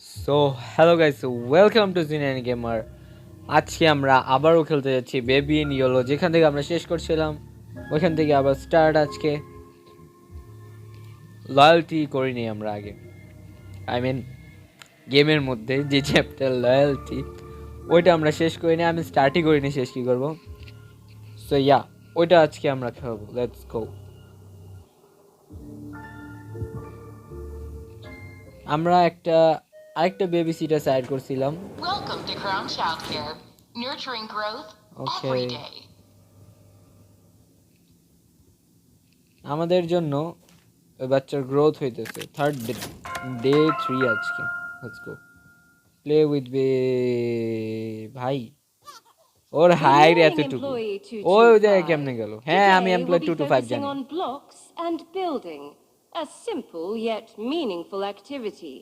So hello guys, welcome to জিনিয়ান gamer. আজকে আমরা আবারও খেলতে যাচ্ছি বেবি ইন ইয়েলো। যেখান থেকে আমরা শেষ করছিলাম ওইখান থেকে আবার স্টার্ট। আজকে লয়্যালটি করিনি আমরা আগে, আই মিন গেমের মধ্যে যে চ্যাপ্টার লয়্যালটি, ওইটা আমরা শেষ করিনি। আমি স্টার্টই করিনি, শেষ কী করবো? সো ইয়া, ওইটা আজকে আমরা খেলবো। Let's go. আমরা আরেকটা বেবি সিটার সাইড করছিলাম। Welcome to Crown Childcare, nurturing growth every okay, day. আমাদের জন্য ওই বাচ্চার গ্রোথ হইতেছে। থার্ড ডে 3 আজকে। লেটস গো প্লে উইথ ভাই। ওর Good হাইট morning, এতটুকু, employee ওই জায়গায় 225. কেমনে গেল? হ্যাঁ, আমি Today employ we'll be 225 focusing জানি। on blocks and building. A simple yet meaningful activity.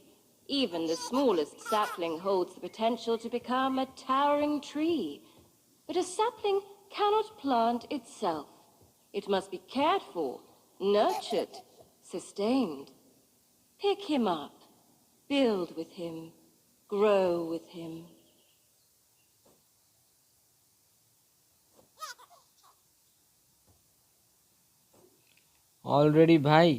Even the smallest sapling holds the potential to become a towering tree. But a sapling cannot plant itself. It must be cared for, nurtured, sustained. Pick him up, build with him, grow with him. Already ভাই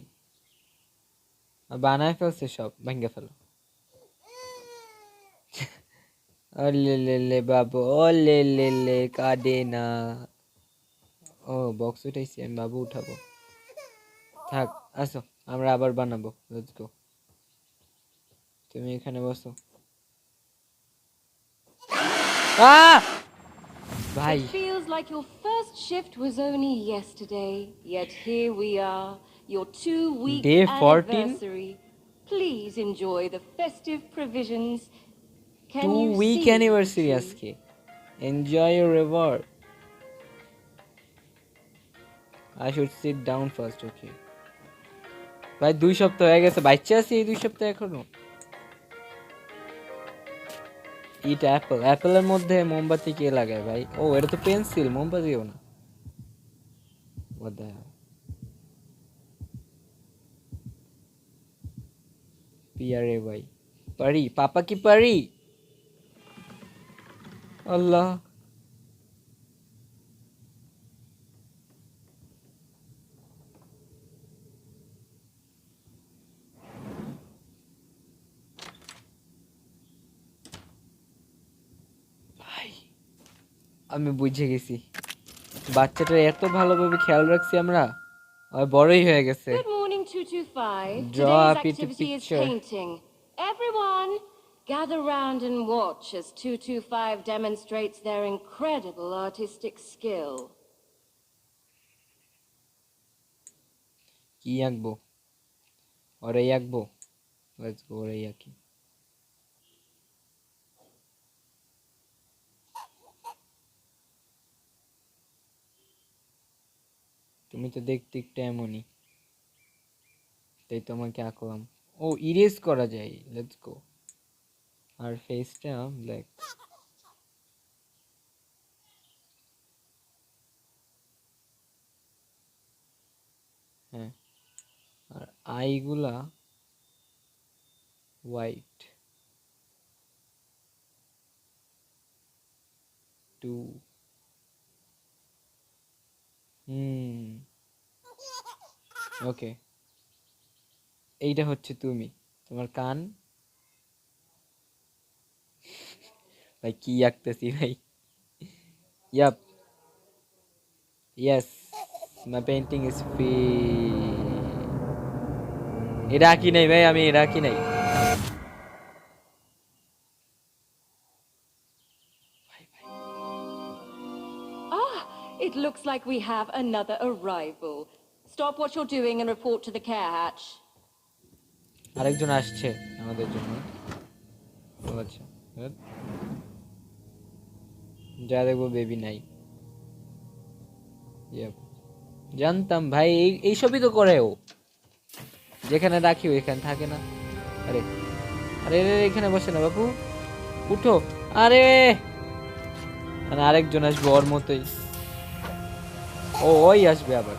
বানায় ফেলছে, সব ভেঙে ফেলো। ওলে লে লে বাবু, ওলে লে লে কাঁদে না। ও বক্স উঠাইছি আমি, বাবু উঠাবো। থাক, আসো আমরা আবার বানাবো। Let's go. তুমি এখানে বসো। ভাই, It feels like your first shift was only yesterday, yet here we are, your 2-week Day 14? anniversary. Please enjoy the festive provisions. Can 2 you week see anniversary the tree? আজকে। Enjoy your reward. I should sit down first, okay. ভাই 2 সপ্তাহ হয়ে গেছে, বাচ্চা আছি এই 2 সপ্তাহ এখনো। ইট অ্যাপল, অ্যাপেলের মধ্যে মোমবাতি কে লাগায় ভাই? ও এটা তো পেন্সিল, মোমবাতিও না। What the hell? পিয়ারে ভাই, পারি পাপা কি পারি? আল্লাহ, ভাই আমি বুঝে গেছি, বাচ্চাটা এত ভালোভাবে খেয়াল রাখছি আমরা, আর বড়ই হয়ে গেছে। Good morning, 225. Draw Today's a pretty activity is picture. painting. Everyone, gather round and watch as 225 demonstrates their incredible artistic skill. কি আঁকবো? ওরাই আঁকবো। লেটস গো, ওরাই আঁকি। তুমি তো দেখতে একটু এমনই, তাই তোমাকে আঁকলাম। ও ইরেজ করা যায়, লেটস গো। আর ফেসটা ব্ল্যাক। হ্যাঁ, আর আইগুলা হোয়াইট। 2 ওকে, এইটা হচ্ছে তুমি, তোমার কান। ভাই কি আঁকতেছি ভাই। Yep, yes, my painting is free. এটা আঁকি নাই ভাই, আমি এটা আঁকি নাই। Ah, it looks like we have another arrival. Stop what you're doing and report to the care hatch. আরেকজন আসছে আমাদের জন্য। ও আচ্ছা, হ্যাঁ। যা দেখবো বেবি নাই। Yep. জানতাম ভাই, এইসবই তো করে ও। যেখানে রাখি ওইখানে থাকে না। আরে আরে আরে, এখানে বসে না বাবু, উঠো। আরে মানে আরেকজন আসবে ওর মতোই। ওই আসবে আবার।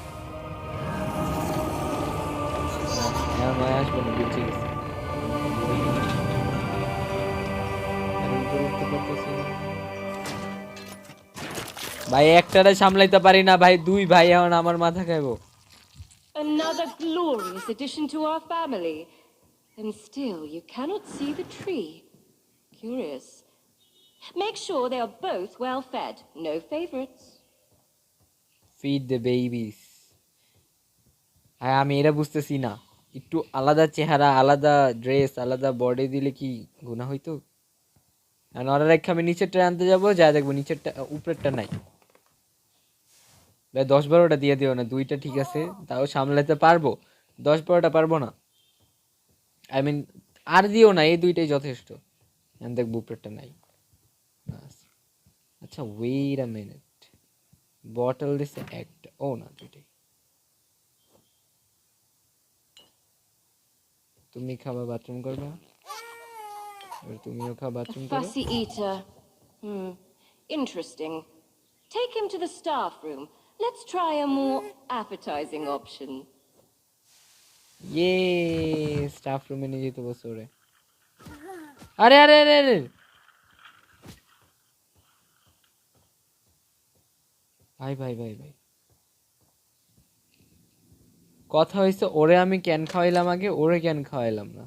না, হ্যাঁ, নয় আসবে না, বুঝে গেছি। পারতেছি না ভাই, একটারে সামলাইতে পারি না ভাই, দুই ভাই এখন আমার মাথা খাইবো। Another glorious addition to our family. And still, you cannot see the tree. Curious. Make sure they are both well fed. No favorites. Feed the babies. হ্যাঁ, আমি এটা বুঝতেছি না, একটু আলাদা চেহারা, আলাদা ড্রেস, আলাদা বডি দিলে কি গুনাহ হইতো? আর ওরা রেখে আমি নিচেরটা আনতে যাবো, যা দেখবো নিচেরটা, উপরেরটা নাই। ভাই 10-12টা দিয়ে দিও না, দুইটা ঠিক আছে, তাও সামলাতে পারবো, 10-12টা পারবো না। আই মিন আর দিও না, এই দুইটাই যথেষ্ট। আমি দেখবো উপরেরটা নাই। ব্যাস। আচ্ছা ওয়েট আ মিনিট, বটল দিছে একটা, ও না দুইটাই। তুমি খাবা, বাথরুম করবা, এবার তুমিও খাও, A বাথরুম করো। fussy eater. Interesting. Take him to the staff room. Let's try a more appetizing option. ইয়ে, স্টাফ রুমে নিয়ে যেতে বসে ওরে। আরে আরে আরে আরে, ভাই ভাই ভাই ভাই, কথা হয়েছে ওরে আমি ক্যান খাওয়াইলাম আগে, ওরে ক্যান খাওয়াইলাম না।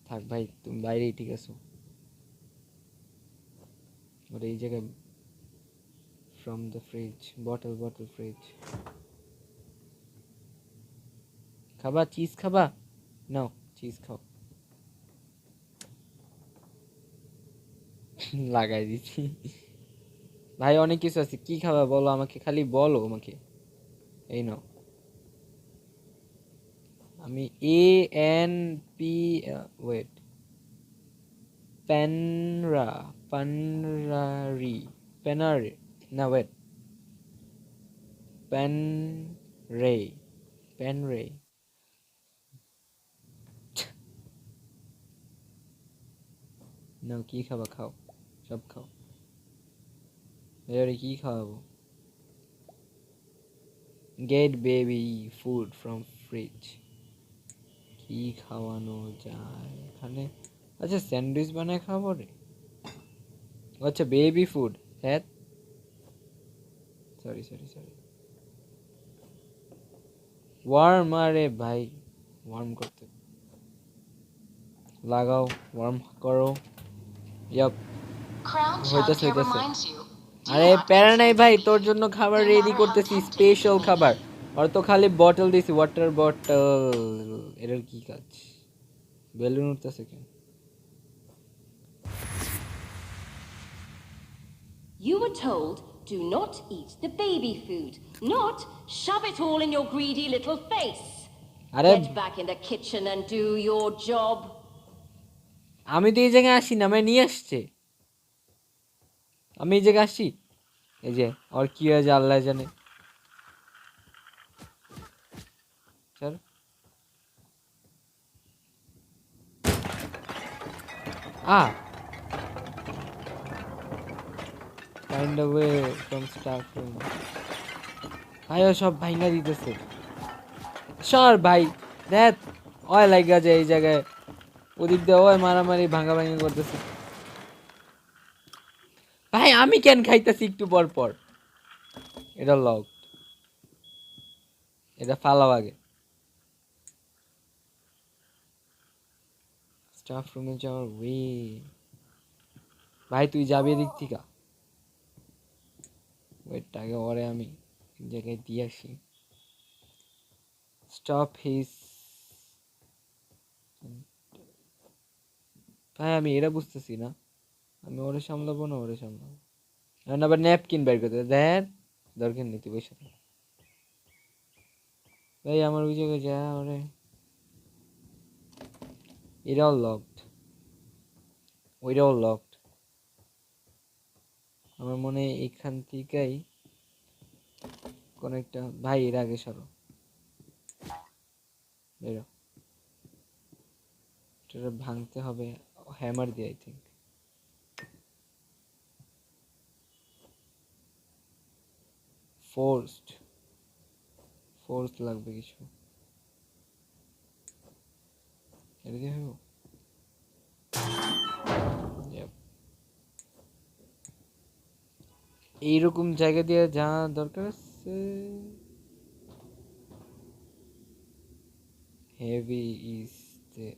থাক ভাই, তুমি বাইরেই ঠিক আছো। ওরে এই জায়গায়, from the fridge, bottle bottle fridge. খাবা চিজ, খাবা, নাও চিজ খাও। লাগাই দিচ্ছি ভাই, অনেক কিছু আছে, কি খাবা বলো আমাকে, খালি বলো আমাকে। এই নাও। আমি ANP, ওয়েট, প্যানরা, পানরারি, প্যানারে, না ওয়েট, প্যান রে, প্যান রে। নাও কি খাবা খাও, সব খাও। এবারে কি খাওয়াবো? Get baby food from fridge. কি খাওয়ানো যায় এখানে? আচ্ছা স্যান্ডউইচ বানায় খাবো রে। আচ্ছা বেবি ফুড, হ্যাঁ, সরি সরি সরি। ওয়ার্ম, আরে ভাই ওয়ার্ম করতে লাগাও, ওয়ার্ম করো। ইয়াপ, Crown হইতাছে childcare হইতাছে। reminds you. Do আরে not প্যারা mix নাই with ভাই, তোর baby জন্য food, খাবার no রেডি matter how করতেছি, tempting it স্পেশাল may খাবার। be. আর তো খালি বটল দিছি, ওয়াটার বটল। এটার কি কাজ? বেলুন উঠতেছে কেন? You were told, do not eat the baby food, not shove it all in your greedy little face. আরে Get back in the kitchen and do your job. আমি তো এই জায়গায় আসি না, আমায় নিয়ে আসছে। আমি এই জায়গায় আসি, এই যে আর কি হয়েছে আল্লাহ জানে। চল, find a way from staff room। ভাই ও সব ভাঙা দিতেছে, সর ভাই, দেখ ওই লাগা যায় এই জায়গায়, ওদিক দিয়ে ওই মারামারি ভাঙা ভাঙি করতেছে। ভাই আমি কেন খাইতেছি একটু পর পর? এটা লক, এটা ফালাও আগে। স্টাফ রুমে যাওয়ার ওয়ে, ভাই তুই যাবি এদিক থেকে, ওয়েট আগে ওরে আমি এক জায়গায় দিয়ে আসি। স্টপ হিজ, ভাই আমি এটা বুঝতেছি না, আমি ওরে সামলাবো না ওরে সামলাবো, এখন আবার ন্যাপকিন বের করতে দেখ, দরকার নেই তুই বসে থাক। ভাই আমার ওই জায়গায় যা, ওরে এটাও লকড, ওইটাও লকড। আমার মনে হয় এখান থেকেই কোন একটা, ভাই এর আগে সরো, বেরো, এটা ভাঙতে হবে হ্যামার দিয়ে, আই থিঙ্ক। ফোর্সড, ফোর্স লাগবে কিছু, এটা দিয়ে হইব। Yep. এইরকম জায়গা দিয়ে যা দরকার আছে। Heavy is the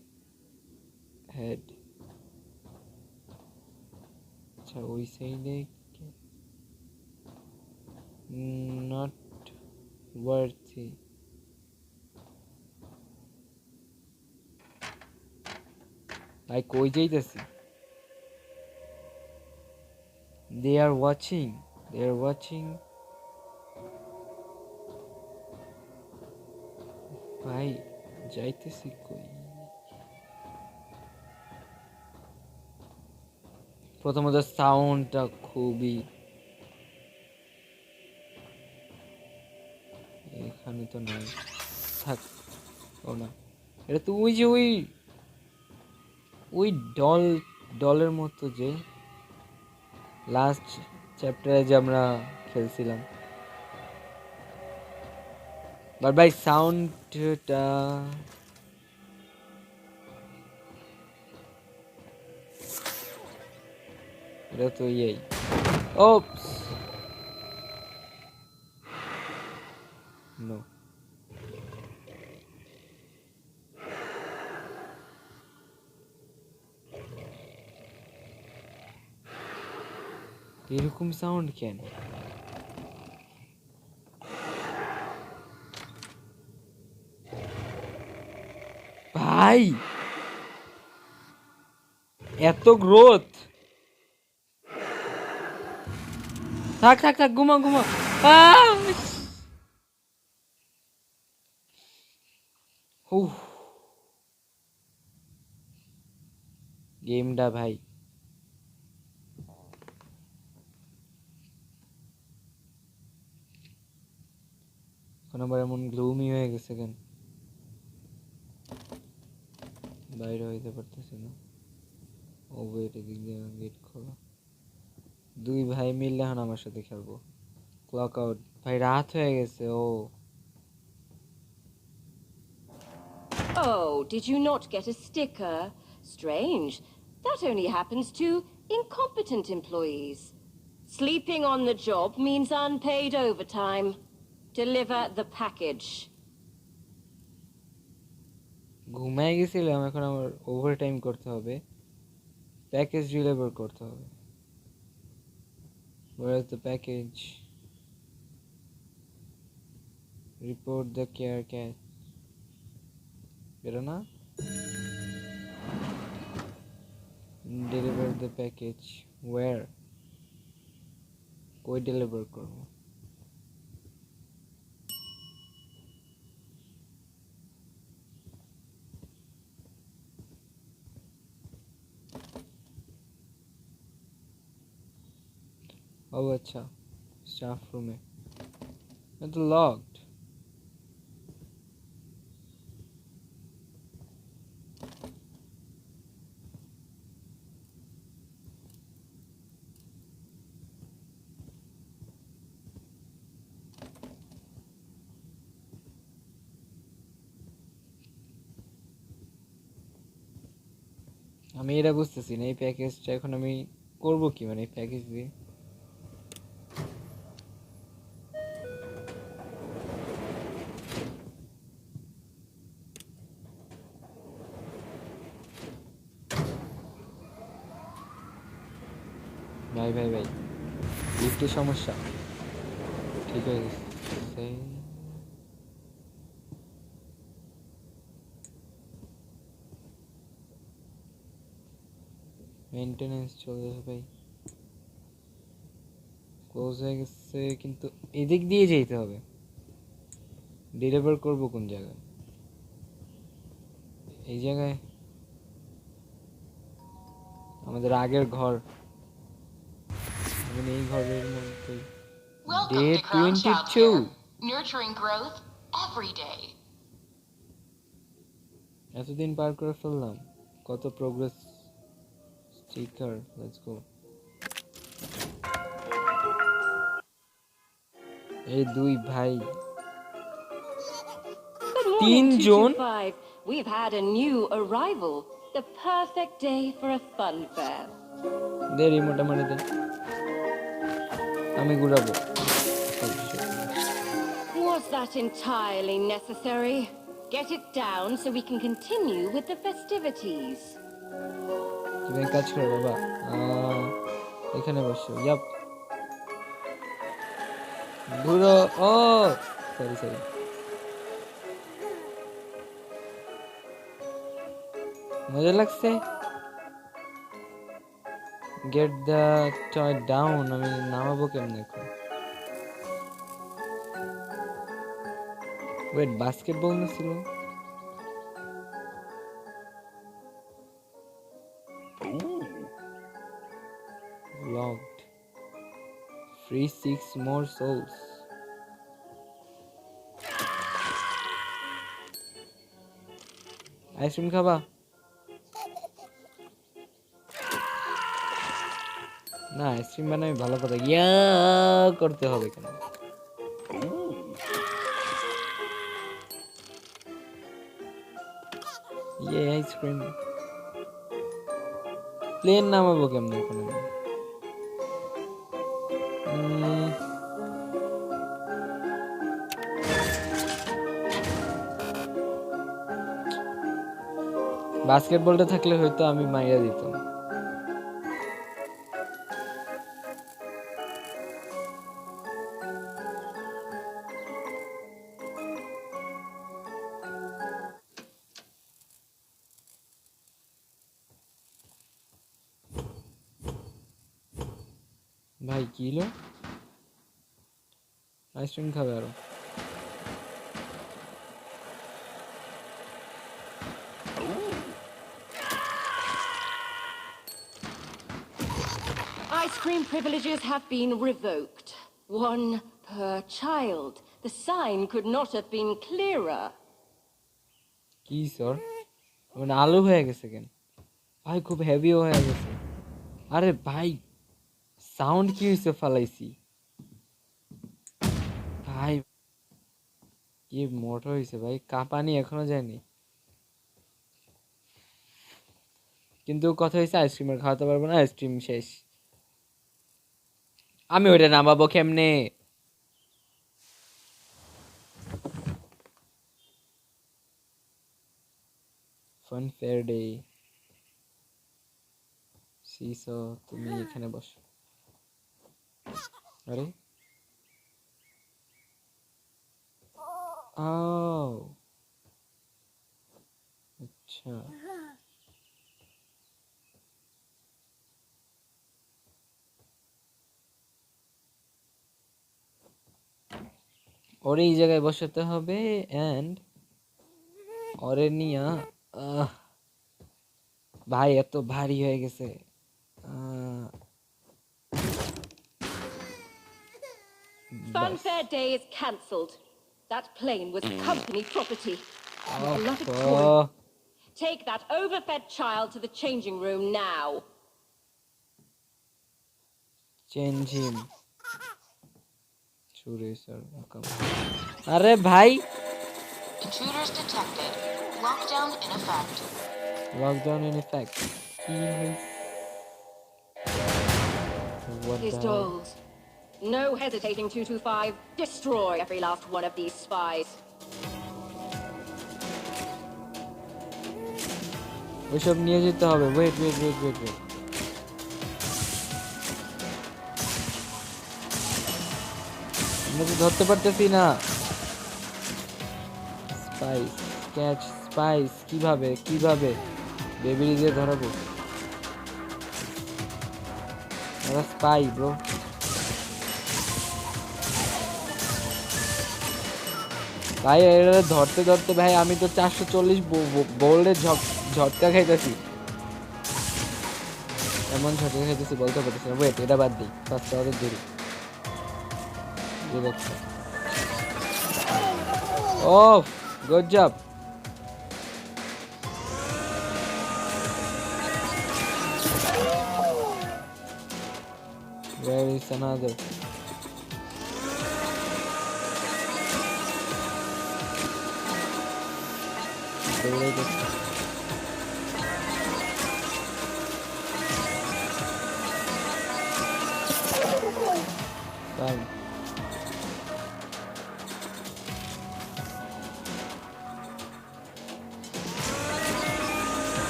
head. আচ্ছা ওই সাইডে নট ওয়ার্থি। ভাই কই যাইতেছি? They are watching. They are watching. ভাই যাইতেছি কই? প্রথমত সাউন্ডটা খুবই, এখানে তো নাই। থাক, ও না, এটা তো ওই যে ওই ডলের মতো যে লাস্ট চ্যাপ্টারে যে আমরা খেলছিলাম। বাট ভাই সাউন্ডটা এটা তো এই ওপস নো। এরকম সাউন্ড কেন? ভাই এত গ্রোথ! থাক থাক থাক, ঘুমা ঘুমা। গেমটা ভাই এখন আবার এমন গ্লুমি হয়ে গেছে কেন? বাইরে হইতে পারতেছে না। ও ওয়েট, এদিক দিয়ে গেট খোলা। দুই ভাই মিললে এখন আমার সাথে খেলবো। Clock out. ভাই রাত হয়ে গেছে। ও Oh, did you not get a sticker? Strange. That only happens to incompetent employees. Sleeping on the job means unpaid overtime. Deliver the package. ঘুমায় গেছিলাম, এখন আমার ওভারটাইম করতে হবে, প্যাকেজ ডেলিভার করতে হবে। Where is the package? Report the care cat. বেরো না। Deliver the package. Where? কই ডেলিভার করবো? ও আচ্ছা, স্টাফ রুমে। এটা লকড। আমি এটা বুঝতেছি না, এই প্যাকেজটা এখন আমি করবো কি, মানে এই প্যাকেজ দিয়ে? ভাই ভাই ভাই, লিফটের সমস্যা ঠিক হয়ে গেছে। মেইনটেনেন্স চলছে ভাই, ক্লোজ হয়ে গেছে, কিন্তু এদিক দিয়ে যেতে হবে। ডেলিভার করব কোন জায়গায়? এই জায়গায় আমাদের আগের ঘর, মানে এই ঘরের মধ্যে। Welcome day to Crown 22। Childcare, nurturing growth every day. এতদিন পার করে ফেললাম, কত প্রোগ্রেস। স্টিকার, লেটস গো। এই দুই ভাই Good morning, 225. We've had a new arrival. The perfect day for a fun fair. দে রিমোট আমার দে। আমি ঘুরাবো। Was that entirely necessary? Get it down so we can continue with the festivities. তুমি এক কাজ করো বাবা, এখানে বসো। ইয়াপ, ঘুরো। ও সরি সরি, মজা লাগছে। গেট দ্য টয় ডাউন, আমি নামাবো কেমনে এখন? ওয়েট, বাস্কেটবল না ছিল? লকড, ফ্রি 6 মোর সোলস। আইসক্রিম খাবা? না, আইসক্রিম বানাবি ভালো কথা, ইয়া করতে হবে কেন? ইয়ে আইসক্রিম। প্লেন নামাবো কেমনে এখন আমি? বাস্কেটবলটা থাকলে হয়তো আমি মাইরা দিতাম। ভাই কি হলো? আইসক্রিম খাবে আরো? Ice cream privileges have been revoked. One per child. The sign could not have been clearer. কি স্যার, মানে আলু হয়ে গেছে কেন ভাই? খুব হেভিও হয়ে গেছে। আরে ভাই, সাউন্ড কি হয়েছে ফালাইছি ভাই? কি মোটা হয়েছে ভাই, কাঁপানি এখনো যায়নি। কিন্তু কথা হয়েছে আইসক্রিমের খাওয়াতে পারবো না, আইসক্রিম শেষ। আমি ওইটা নামাবো কেমনে? Fun fair day. সিসো, তুমি এখানে বসো। আরে ও আচ্ছা, ওরে এই জায়গায় বসাতে হবে। এন্ড ওরে নিয়া ভাই এত ভারী হয়ে গেছে। Funfair Day is cancelled. That plane was company property. My beloved toy. Oh, Take that overfed child to the changing room now. change him. চুরে স্যার, আরে ভাই, Intruders detected. Lockdown in effect. lockdown in effect. What His the hell? dolls. No hesitating, 225. Destroy every last one of these spies. ওইসব নিয়ে যেতে হবে। Wait wait wait wait wait, আমরা তো ধরতে পারতেছি না। স্পাইস, ক্যাচ স্পাইস, কিভাবে কিভাবে বেবি দিয়ে ধরাবো? ওরা স্পাই ব্রো। ভাই এরা ধরতে ধরতে ভাই আমি তো 440 বোল্ডের ঝটকা খাইতেছি। এমন ঝটকা খাইতেছি বলতে পারতেছি না। ওয়েট, এটা বাদ দিই, ফার্স্ট ওদের ধরি। Oh, good job. Where is another? দৌড়ে গেছে।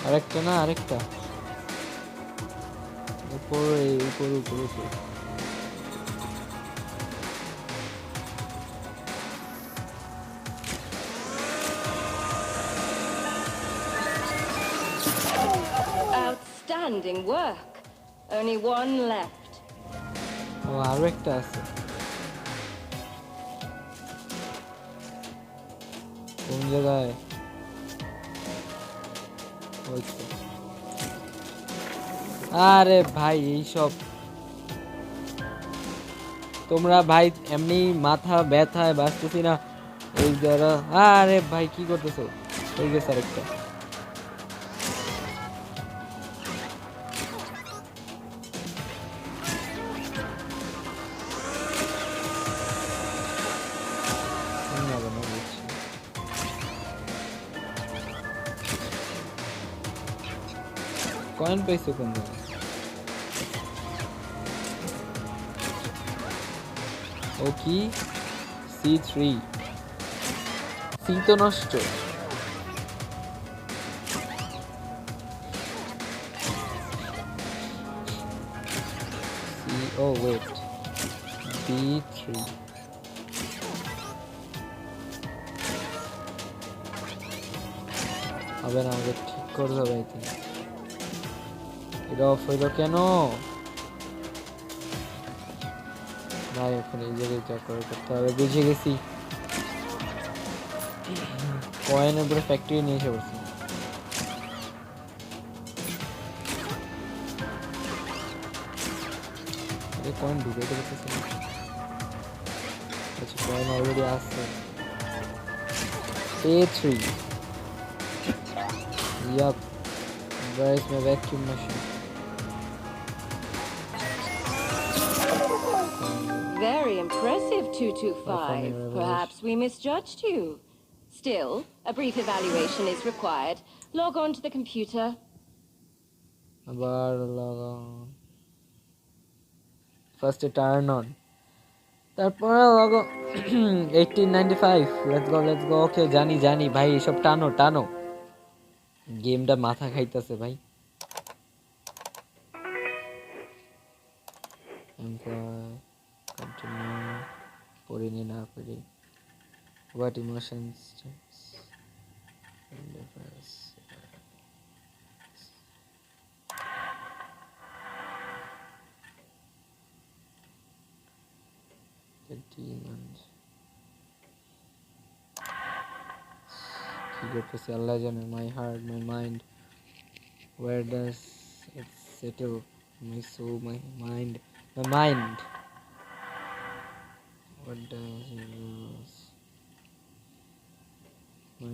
আরেকটা না, আরেকটা উপরে, উপরে উপরে উপরে। Outstanding work. Only one left. ও আরো একটা আছে। কোন জায়গায়? ওই তো। আরে ভাই এইসব তোমরা ভাই এমনি মাথা ব্যথায় বাঁচতেছি না এই যারা। আরে ভাই কি করতেছো? হয়ে গেছে আরেকটা। কয়েন পাইছো কোন জায়গায়? ও কি C3 সি তো নষ্ট। সি ও ওয়েট B3 হবে না, আমাকে ঠিক করতে হবে। এটা অফ হইলো কেন ভাই? এখন এই জায়গায় যা করে করতে হবে, বুঝে গেছি। কয়েনের উপরে ফ্যাক্টরি নিয়ে এসে পড়ছি। কয়েন ঢুকাইতে পারতেছি না। আচ্ছা কয়েন অলরেডি আছে। A3 Yup. Where is my vacuum machine? Very impressive, My 225. funny Perhaps we misjudged you. Still, a brief evaluation is required. Log on to the computer. আবার log on. First turn on. তারপরে log on. 1895. Let's go, let's go. Okay, জানি জানি ভাই, এসব টানো টানো। গেমটা মাথা খাইতেছে ভাই। Continue. পড়িনি না পড়ি। What emotions? The demons. কি করতেছে আল্লাহ জানে। My heart, my mind. Where does it settle? My soul, my mind. My mind. What does it lose? My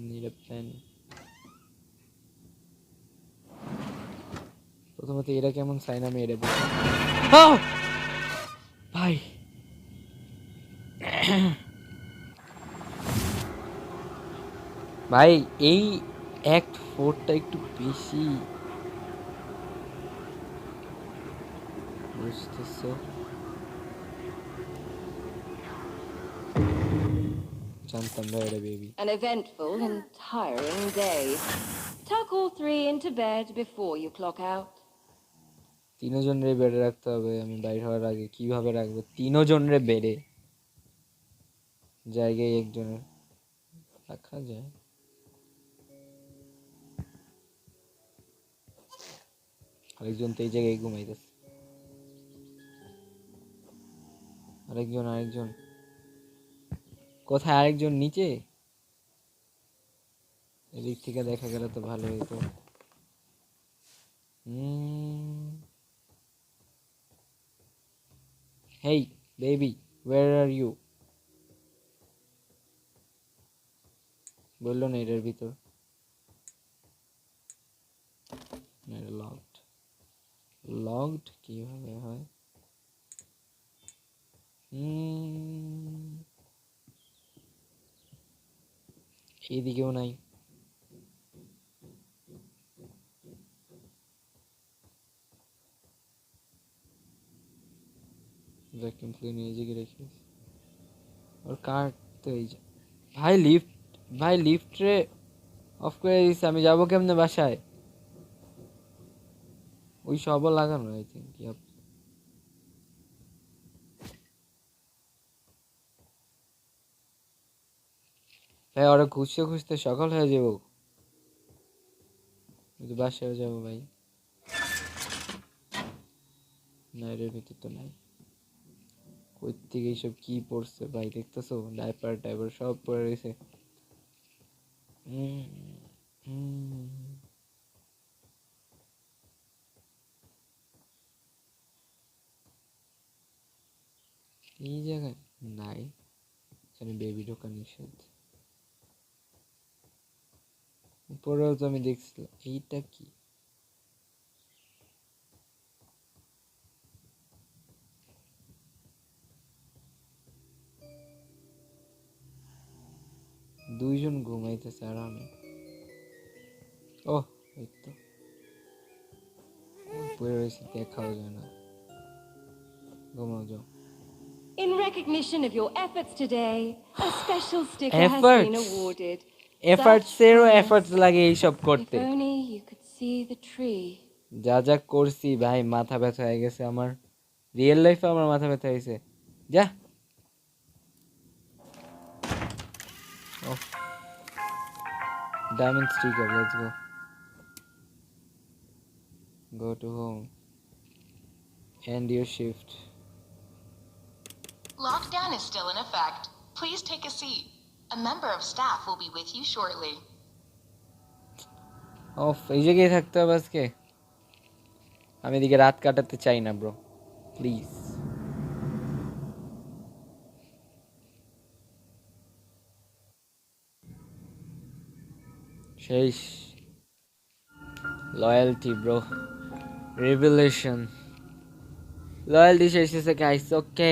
need a pen. প্রথমত এটা কেমন সাইন, আমি এটা বুঝি। ভাই ভাই এই অ্যাক্ট 4টা একটু বেশি বুঝতেছো। জানতাম না এটা baby. An eventful and tiring day. Tuck all three into bed before you clock out. তিনজনের বেডে রাখতে হবে। আমি বাইরে হওয়ার আগে কিভাবে রাখবো তিনজনের বেডে? জায়গায় একজনের রাখা যায়। আরেকজন তো এই জায়গায় ঘুমাইতেছে। আরেকজন আরেকজন কোথায়? আরেকজন নিচে। এদিক থেকে দেখা গেলে তো ভালো হতো। Hey baby, where are you? বললো না এটার ভিতর। লকড। লকড কিভাবে হয়? এইদিকেও নাই। ওর কাটতে এই যে ভাই লিফট রে অফ করে দিছে, আমি যাবো কেমনে বাসায়? ওই সবও লাগানো আই থিঙ্ক। ভাই ওরা খুঁজতে খুঁজতে সকাল হয়ে যাবো, কিন্তু বাসায় যাবো ভাই। না এর ভিতর তো নাই। কই থেকে এইসব কি পড়ছে ভাই, দেখতেছো? ডাইপার টাইপার সব পড়ে রয়েছে। উম, উম, এই জায়গায় নাই, এখানে বেবি ঢোকা নিষেধ। উপরেও তো আমি দেখছিলাম। এইটা কি? দুইজন ঘুমাইতেছে আর আমি, ও এই তো পড়ে রয়েছে, দেখাও যায় না। ঘুমাও যাও। In recognition of your efforts today, a special sticker has been Efforts? awarded. Efforts Such এরও promise. এফার্টস লাগে এইসব If করতে। only you could see the tree. যা যা করছি ভাই, মাথা ব্যথা হয়ে গেছে আমার। রিয়েল লাইফে আমার মাথা ব্যথা হয়েছে। যা diamond sticker, let's go to home, and your shift. Lockdown is still in effect. Please take a seat. A member of staff will be with you shortly. Of, এই জায়গায় থাকতে হবে আজকে। আমি এদিকে রাত কাটাতে চাই না ব্রো, প্লিজ। শেষ। Loyalty bro, revelation. লয়্যালটি শেষ হয়েছে গাইস, ওকে।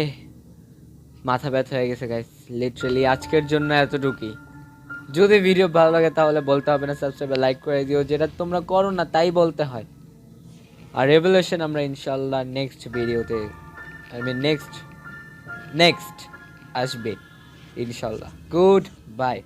মাথা ব্যথা হয়ে গেছে গাইস, লিটারালি আজকের জন্য এতটুকুই। যদি ভিডিও ভালো লাগে তাহলে বলতে হবে না সাবস্ক্রাইব লাইক করে দিও, যেটা তোমরা করো না তাই বলতে হয়। আর রেভলিউশন আমরা ইনশাল্লাহ নেক্সট ভিডিওতে, আই মিন নেক্সট আসবে ইনশাল্লাহ। Good bye.